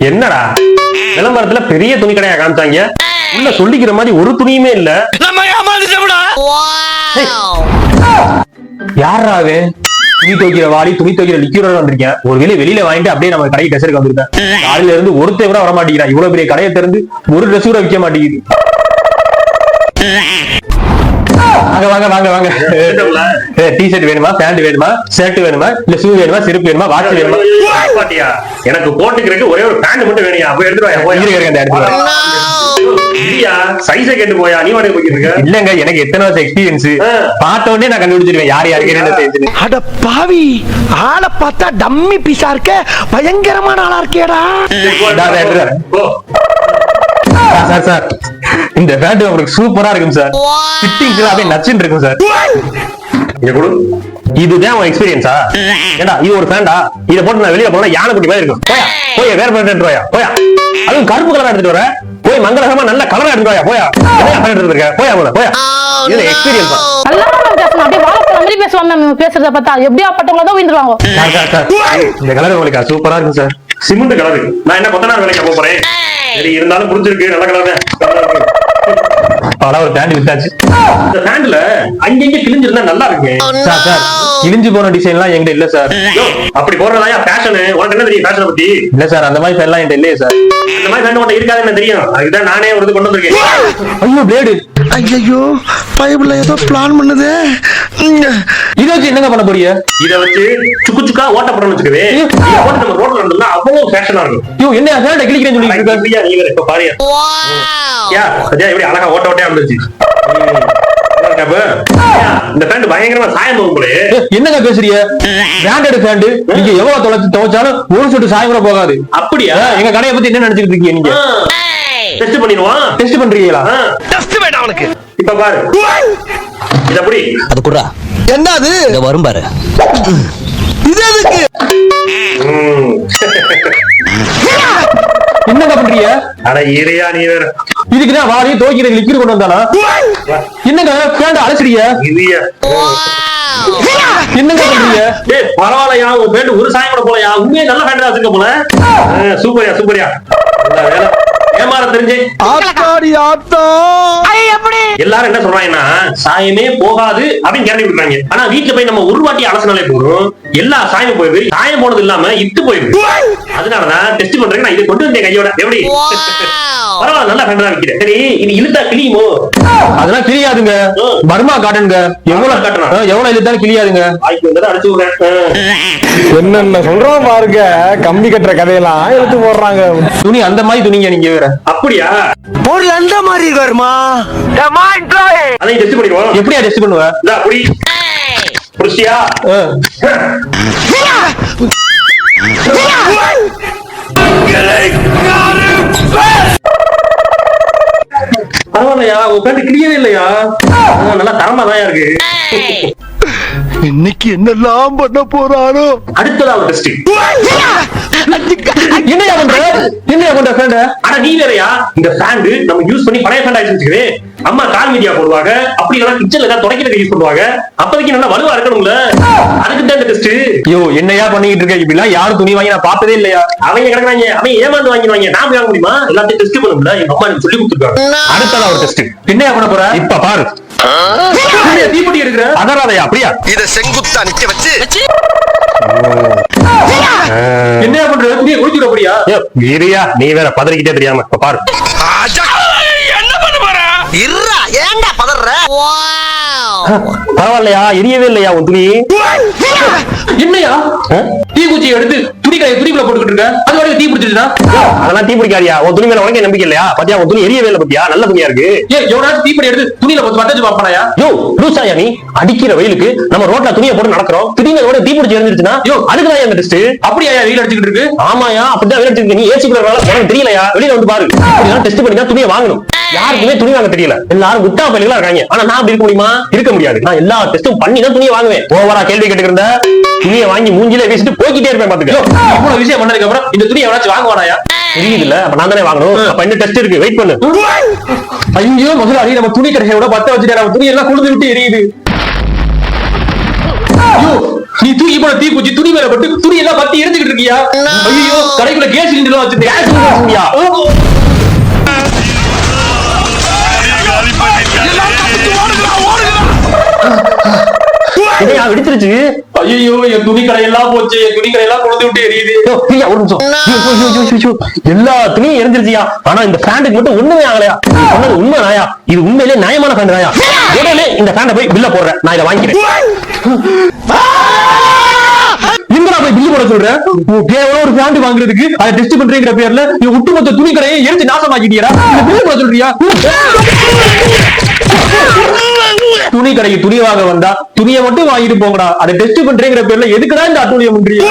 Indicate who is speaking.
Speaker 1: என்னடா விளம்பரத்துல பெரிய துணி கடையா காமிச்சாங்க, உள்ள சொல்லிக்கிற மாதிரி ஒரு துணியுமே இல்ல. யாராவே துணி துவைக்கிற வாளி, துணி துவைக்கிற லிக்யூரோட வந்திருக்கேன். ஒரு வெளியில வாங்கிட்டு அப்படியே நம்ம கடைக்கு ட்ரெஸ் எடுக்க வந்திருக்கேன். காலையில இருந்து ஒருத்தர் கூட வர மாட்டேங்கிறா. இவ்வளவு பெரிய கடையை திறந்து ஒரு ட்ரெஸ் கூட விற்க மாட்டேங்குது. வாங்க வாங்க வாங்க வாங்க. டி-ஷர்ட் வேணுமா, பேண்ட் வேணுமா, ஷர்ட் வேணுமா, இல்ல ஷூ வேணுமா, செருப்பு வேணுமா, வாட்ச் வேணுமா? எனக்கு போட்டுக்கிறதுக்கு ஒரே ஒரு பேண்ட் மட்டும் வேணும்யா. போய் எடுத்துட்டு சைஸை கேட்டு போயா, நீ வாடகை போய்க்கிட்டு இருக்க? இல்லங்க, எனக்கு எத்தனை வருஷம் எக்ஸ்பீரியன்ஸ். பார்த்த உடனே நான் கண்டுபிடிச்சிருவேன் யார் யாருக்கு என்ன சைஸ்.
Speaker 2: அட பாவி, ஆளை பார்த்தா டம்மி பீஸா இருக்க, பயங்கரமான ஆளா இருக்கேடா.
Speaker 1: சார் சார், இந்த பேண்ட் உங்களுக்கு சூப்பரா இருக்கும் சார். ஃபிட்டிங்ஸ் அப்படியே நச்சுன்னு இருக்கும் சார். இதுதான் உன் எக்ஸ்பீரியன்ஸா? ஏண்டா இது ஒரு பேண்டா? இத போட்டு நான் வெளிய போனா யானை குட்டி மாதிரி இருக்கும். போயா போய் வேற பேண்ட் எடுத்து போயா. போயா அதுவும் கருப்பு கலரா எடுத்துட்டு வர. போய் மங்களகரமா நல்ல கலரா எடுத்து போயா. போயா என்ன பேண்ட் எடுத்து இருக்க? போயா போல போயா. இது எக்ஸ்பீரியன்ஸா?
Speaker 3: நல்லா பேசணும், அப்படியே வாழைப்பழம் மாதிரி பேசுவாங்க. நம்ம பேசுறத பார்த்தா எப்படியா பட்டவங்கள தான் விந்துருவாங்க.
Speaker 1: இந்த கலர் உங்களுக்கு சூப்பரா இருக்கும் சார். Cement colour. நான் என்ன கொத்தனார் வேலைக்கு போக போறேன். சரி இருந்தாலும் புரிஞ்சிருக்கு, நல்ல கலர் தான். ஒரு பேண்ட் வித்தாச்சு. இந்த பேண்ட்ல அங்கங்க கிழிஞ்சிருந்தா நல்லா இருக்கு சார். சார் கிழிஞ்சு போன டிசைன் எல்லாம் என்கிட்ட இல்ல சார். அப்படி போறதா ஃபேஷன்? உனக்கு என்ன தெரியும் ஃபேஷனை பத்தி? இல்ல சார், அந்த மாதிரி எல்லாம் என்கிட்ட இல்லையே சார். அந்த மாதிரி பேண்ட் உன்கிட்ட இருக்காதுன்னு தெரியும். அதுதான் நானே ஒரு இது கொண்டு வந்திருக்கேன். ஐயோ பிளேடு.
Speaker 2: ஐயோ பைபிள்ல ஏதோ பிளான் பண்ணுது.
Speaker 1: இத வச்சு என்னங்க பண்ண போறீங்க? இத வச்சு சுக்கு சுக்கா ஓட்ட போறோம்னு வச்சுக்கவே. இத போட்டு நம்ம ரோட்ல நடந்தா அவ்வளவு ஃபேஷனா இருக்கும். ஐயோ என்ன பேண்ட் கிழிக்கிறேன்னு சொல்லிட்டு இருக்க? நீ வேற இப்ப பாரு. யா அதே இப்படி அழகா ஓட்ட ஓட்டே வந்துருச்சு. இந்த பேண்ட் பயங்கரமா சாயம் போகும் போல. என்னங்க பேசுறீங்க? பிராண்டட் பேண்ட் நீங்க எவ்வளவு துவைச்சாலும் ஒரு சொட்டு சாயம் கூட போகாது. அப்படியா? எங்க கடையை பத்தி என்ன நினைச்சிட்டு இருக்கீங்க நீங்க? டெஸ்ட் பண்ணிடுவோம். டெஸ்ட் பண்றீங்களா?
Speaker 2: டெஸ்ட் வேண்டாம் உனக்கு.
Speaker 1: இப்ப பாரு, இது அப்படி
Speaker 4: அது குறா.
Speaker 2: என்னது
Speaker 4: இத வரும் பாரு.
Speaker 2: இது எதுக்கு?
Speaker 1: என்னங்க பண்றீங்க? அட ஏரியா நீ வேற. இதுக்குதான் வாரி தோக்கிற லிக்விட் கொண்டு வந்தானா? என்னங்க பேண்ட் அலசிறீங்க? இதுயா என்னங்க பண்றீங்க? ஏய் பரவாயில்லையா, ஒரு பேண்ட் ஒரு சாயம் கூட போலையா. உண்மையே நல்ல பேண்ட் தான் வச்சிருக்க போல. சூப்பர்யா சூப்பர்யா. நல்ல வேலை. ஏமாற தெரிஞ்சே.
Speaker 2: ஆத்தாடி ஆத்தா.
Speaker 1: எல்லாரும் என்ன சொல்றாங்கன்னா சாயமே போகாது அப்படின்னு கேரண்டி கொடுக்குறாங்க. ஆனா வீட்டுல போய் நம்ம ஒரு வாட்டி அலசினாலே போதும், எல்லா சாயமும் போயிடுது. சாயம் போனது இல்லாம இட்டு போயிடுது. அதனாலதான் டெஸ்ட் பண்றேன் நான் இதை கொண்டு வந்தேன் கையோட. எப்படி பரவாயில்ல, நல்லா பேண்ட் தான் வைக்கிறேன். சரி இது இழுத்தா கிளியுமோ? அதெல்லாம் கிளியாதுங்க. பர்மா காட்டனுங்க. எவ்வளவு காட்டணும், எவ்வளவு இழுத்தாலும் கிளியாதுங்க. வாய்க்கு வந்ததை அடிச்சு விடுறேன்.
Speaker 5: என்னென்ன சொல்றோம் பாருங்க, கம்பி கட்டுற கதையெல்லாம் எடுத்து போடுறாங்க.
Speaker 1: துணி அந்த மாதிரி துணிங்க நீங்க வேற. அப்படியா?
Speaker 2: ஒரு அந்த மாதிரி வருமா?
Speaker 1: அதையும் டெஸ்ட் பண்ணிடுவோம். எப்படியா டெஸ்ட் பண்ணுவ? அப்படி புடிச்சியா? பரவாயில்லையா, உங்க பேண்ட் கிளியவே இல்லையா? நல்லா தரமா தான் இருக்கு.
Speaker 2: இன்னைக்கு என்னெல்லாம் பண்ண போறானோ.
Speaker 1: அடுத்ததா ஒரு டெஸ்ட். என்னையா பண்ற? என்னையா பண்ற பேண்ட்? அட நீ வேறயா, இந்த பேண்ட் நம்ம யூஸ் பண்ணி பழைய பேண்ட் ஆயிடுச்சு வச்சுக்கவே. அம்மா கால் மீடியா போடுவாங்க, அப்படி இல்லைன்னா கிச்சன்ல ஏதாவது துடைக்கிறதுக்கு யூஸ் பண்ணுவாங்க. அப்போதைக்கு நல்லா வலுவா இருக்கணும்ல, அதுக்கு தான் இந்த டெஸ்ட். ஐயோ என்னையா பண்ணிட்டு இருக்க? இப்படிலாம் யாரும் துணி வாங்கி நான் பார்த்ததே இல்லையா. அவங்க கிடக்குறாங்க, அவங்க ஏமாந்து வாங்கிடுவாங்க. நான் வாங்க முடியுமா? எல்லாத்தையும் டெஸ்ட் பண்ணும்ல, எங்க அம்மா எனக்கு சொல்லி கொடுத்துருக்காங்க. அடுத்ததா ஒரு டெஸ்ட். என்னையா பண்ண போற? இப்ப பாரு. தீப்பெட்டி எடுக்கிற அதராதையா? அப்படியா?
Speaker 2: இத செங்குத்தா நிக்க வச்சு
Speaker 1: என்ன பண்ற? நீ குளிச்சுட போறியா? ஏரியா நீ வேற பதறிக்கிட்டே தெரியாம. இப்ப பாரு.
Speaker 2: என்ன பண்ண போற? இருடா, ஏன்டா பதற?
Speaker 1: பரவாயில்லையா, எரியவே இல்லையா உன் துணி? என்னையா தீக்குச்சி எடுத்து துணிக்குள்ள போட்டுக்கிட்டு இருக்க? அது வரைக்கும் தீ பிடிச்சிருச்சா? அதெல்லாம் தீ பிடிக்காதியா. உன் துணி மேல உனக்கு நம்பிக்கை இல்லையா? பாத்தியா உன் துணி எரியவே இல்லை. பாத்தியா நல்ல துணியா இருக்கு. எவனாச்சும் தீப்பெட்டி எடுத்து துணியில பத்தச்சு பாப்பாயா? யோ லூசாயா நீ? அடிக்கிற வெயிலுக்கு நம்ம ரோட்ல துணியை போட்டு நடக்கிறோம், திடீர்னு தீ பிடிச்சி எரிஞ்சிருச்சுன்னா அதுக்குதான் அந்த டெஸ்ட். அப்படியா வெயில் அடிச்சுக்கிட்டு இருக்கு? ஆமாயா, அப்படிதான் வெயில் அடிச்சிருக்கு. நீ ஏசிக்குள்ள உனக்கு தெரியலையா? வெளியில வந்து பாரு. அப்படிதான் டெஸ்ட் பண்ணி தான் துணியை வாங்கணும். யாருக்குமே துணி வாங்க தெரியல. எல்லாரும் முட்டா பள்ளிகளா இருக்காங்க. ஆனா நான் அப்படி இருக்க முடியுமா? இருக்க முடியாது. நான் எல்லா டெஸ்டும் பண்ணி தான் துணியை வாங்குவேன். ஓவரா கேள்வி கேட்டுக்கிற துணியை வாங்கி மூஞ்சிலே வீசிட்டு போய்கிட்டே இருப்பேன். பாத்துக்க, இவ்வளவு விஷயம் பண்ணதுக்கு அப்புறம் இந்த துணி எவனாச்சும் வாங்குவானாயா? தெரியுது இல்ல, அப்ப நான் தானே வாங்கணும். அப்ப என்ன டெஸ்ட் இருக்கு, வெயிட் பண்ணு. ஐயோ முதலாளி, நம்ம துணி கடையோட பத்த வச்சுட்டு நம்ம துணி எல்லாம் குளிர்ந்து விட்டு எரியுது. நீ தூக்கி போன தீக்குச்சி துணி மேல பட்டு துணி எல்லாம் பத்தி எரிஞ்சுக்கிட்டு இருக்கியா? ஐயோ கடைக்குள்ள கேஸ் சிலிண்டர் வச்சிருக்கியா? வெடிச்சிருச்சு. ஐயோ என் துணி கடையெல்லாம் போச்சு, என் துணி கடையெல்லாம் கொண்டு விட்டு எரியுது. ஒரு நிமிஷம், எல்லா துணியும் எரிஞ்சிருச்சியா? ஆனா இந்த பேண்ட்டுக்கு மட்டும் ஒண்ணுமே ஆகலையா? நீ சொன்னது உண்மை நாயா? இது உண்மையிலே நியாயமான பேண்ட் நாயா? உடனே இந்த பேண்ட போய் பில்ல போடுறேன், நான் இதை வாங்கிக்கிறேன். இந்தா போய் பில்லு போட சொல்றேன். கேவலம் ஒரு பேண்ட் வாங்குறதுக்கு அதை டெஸ்ட் பண்றீங்கிற பேர்ல நீ ஒட்டுமொத்த துணி கடையை எரிஞ்சு நாசமாக்கிட்டியா? பில்லு போட சொல்றியா? துணி கடைக்கு துணி வாங்க வந்தா துணியை மட்டும் வாங்கிட்டு போங்கடா. அதை டெஸ்ட் பண்றேங்கிற பேர்ல எதுக்குடா இந்த அட்டூழியம் பண்றீங்க?